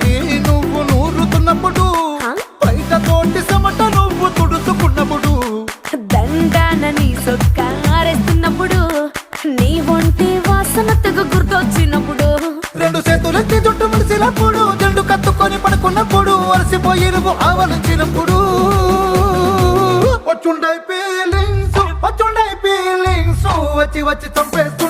తోటి నువ్వు నూరుతున్నప్పుడు, బయట తోటి సమట నువ్వు తుడుచుకున్నప్పుడు, దండాన నీ సొక్క ఆరేస్తున్నప్పుడు, నీ ఒంటి వాసన తెగ గుర్తొచ్చినప్పుడు, రెండు చేతులెత్తి జుట్టు ముడిసినప్పుడు, జండు కత్తుకొని పడుకున్నప్పుడు, అలసిపోయి నువ్వు ఆవలించినప్పుడు, వచ్చుండై ఫీలింగ్స్ వచ్చి వచ్చి చంపేస్తా.